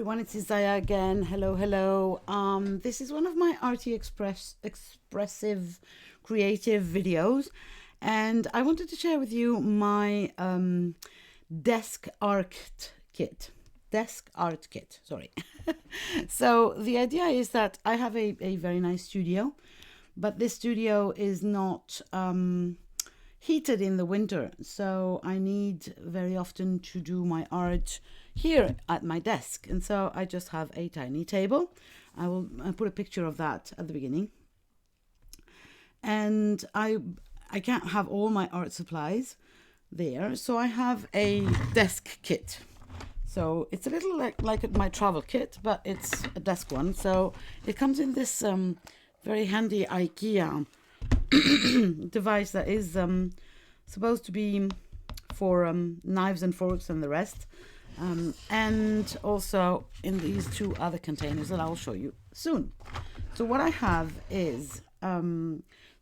everyone, it's Isaya again. Hello. This is one of my Arty expressive creative videos, and I wanted to share with you my desk art kit. Sorry. So the idea is that I have a very nice studio, but this studio is not heated in the winter, so I need very often to do my art here at my desk, and so I just have a tiny table. I'll put a picture of that at the beginning, and I can't have all my art supplies there, so I have a desk kit. So it's a little like my travel kit, but it's a desk one. So it comes in this very handy IKEA device that is supposed to be for knives and forks and the rest, and also in these two other containers that I'll show you soon. So what I have is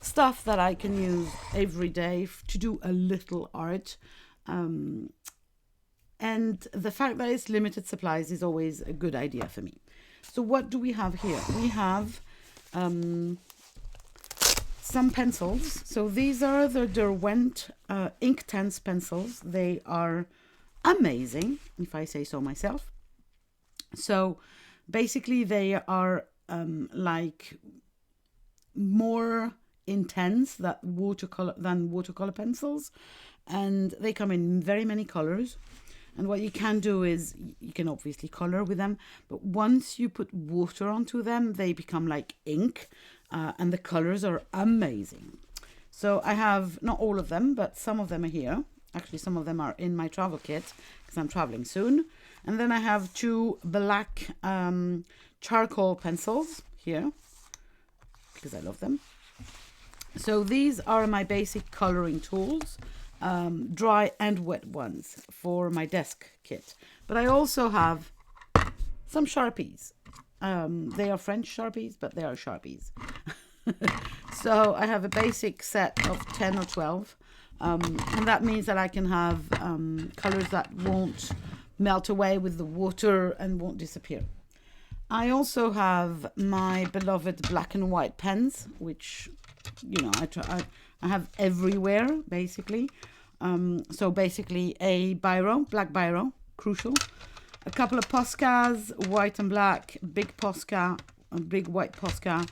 stuff that I can use every day to do a little art, and the fact that it's limited supplies is always a good idea for me. So what do we have here? We have some pencils. So these are the Derwent Inktense pencils. They are amazing, if I say so myself. So basically they are like more intense than watercolor pencils, and they come in very many colors. And what you can do is you can obviously color with them, but once you put water onto them, they become like ink, and the colors are amazing. So I have not all of them, but some of them are here. Actually, some of them are in my travel kit because I'm traveling soon. And then I have two black charcoal pencils here because I love them. So these are my basic coloring tools. Dry and wet ones for my desk kit. But I also have some Sharpies. They are French Sharpies, but they are Sharpies. So I have a basic set of 10 or 12. And that means that I can have colors that won't melt away with the water and won't disappear. I also have my beloved black and white pens, which, you know, I have everywhere, basically. So basically a biro, black biro, crucial. A couple of Poscas, white and black, big Posca, a big white Posca,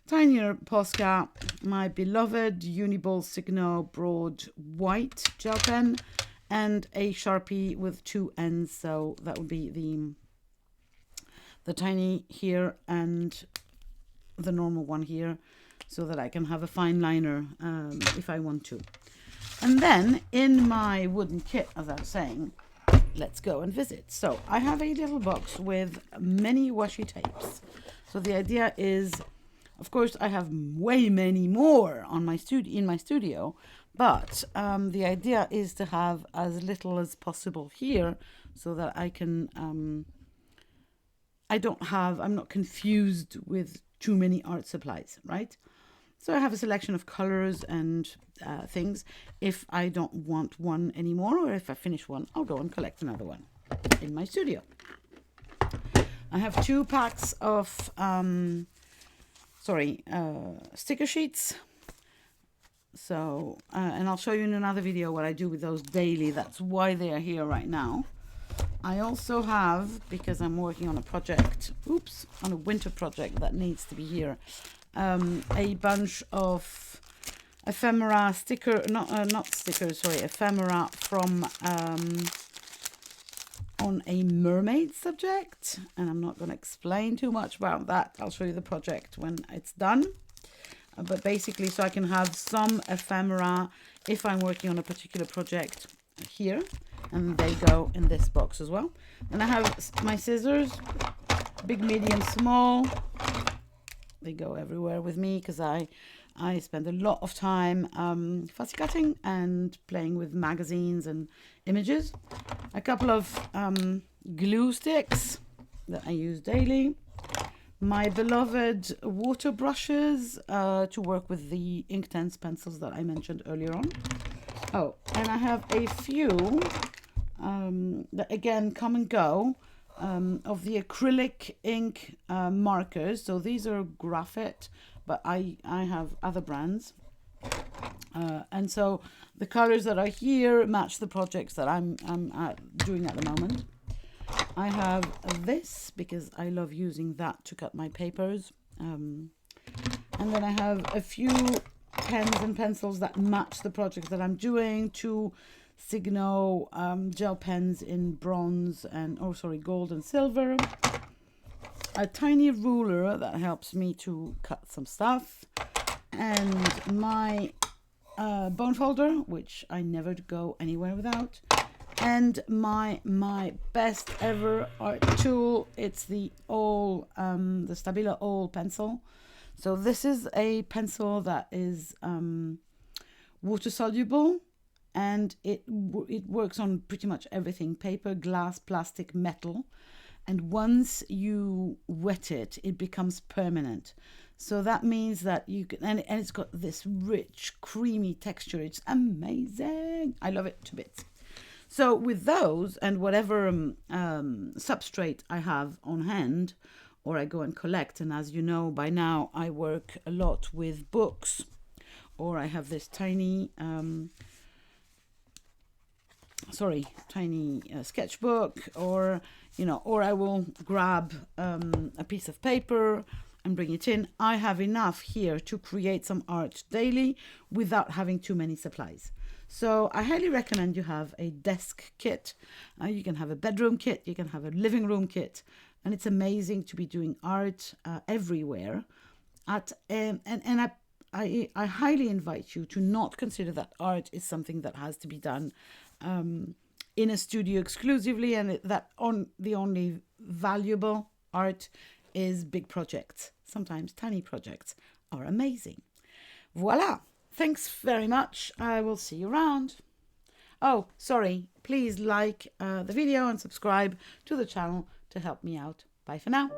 tinier Posca, my beloved Uniball Signo broad white gel pen, and a Sharpie with two ends. So that would be the tiny here and the normal one here, so that I can have a fine liner if I want to. And then in my wooden kit, as I was saying, let's go and visit. So I have a little box with many washi tapes. So the idea is, of course, I have way many more on my in my studio, but the idea is to have as little as possible here, so that I can I'm not confused with too many art supplies, right? So I have a selection of colors and things. If I don't want one anymore, or if I finish one, I'll go and collect another one in my studio. I have 2 packs of sticker sheets. So, and I'll show you in another video what I do with those daily. That's why they are here right now. I also have, because I'm working on a project, on a winter project that needs to be here, a bunch of ephemera ephemera from on a mermaid subject, and I'm not going to explain too much about that. I'll show you the project when it's done, but basically, so I can have some ephemera if I'm working on a particular project here, and they go in this box as well. And I have my scissors, big, medium, small. They go everywhere with me because I spend a lot of time fussy cutting and playing with magazines and images. A couple of glue sticks that I use daily. My beloved water brushes to work with the Inktense pencils that I mentioned earlier on. Oh, and I have a few that again come and go of the acrylic ink markers. So these are graphite, but I have other brands. And so the colors that are here match the projects that I'm doing at the moment. I have this because I love using that to cut my papers. And then I have a few pens and pencils that match the projects that I'm doing. Two Signo gel pens in bronze and, gold and silver. A tiny ruler that helps me to cut some stuff. And my bone folder, which I never go anywhere without. And my best ever art tool, it's the Stabilo All pencil. So this is a pencil that is water soluble, and it works on pretty much everything: paper, glass, plastic, metal. And once you wet it, it becomes permanent. So that means that you can, and it's got this rich, creamy texture. It's amazing. I love it to bits. So with those and whatever substrate I have on hand, or I go and collect, and as you know by now, I work a lot with books, or I have this tiny sketchbook, or or I will grab a piece of paper and bring it in. I have enough here to create some art daily without having too many supplies. So I highly recommend you have a desk kit. You can have a bedroom kit, you can have a living room kit, and it's amazing to be doing art everywhere. And I highly invite you to not consider that art is something that has to be done in a studio exclusively, and that the only valuable art is big projects. Sometimes tiny projects are amazing. Voila! Thanks very much. I will see you around. Oh, sorry. Please like the video and subscribe to the channel to help me out. Bye for now.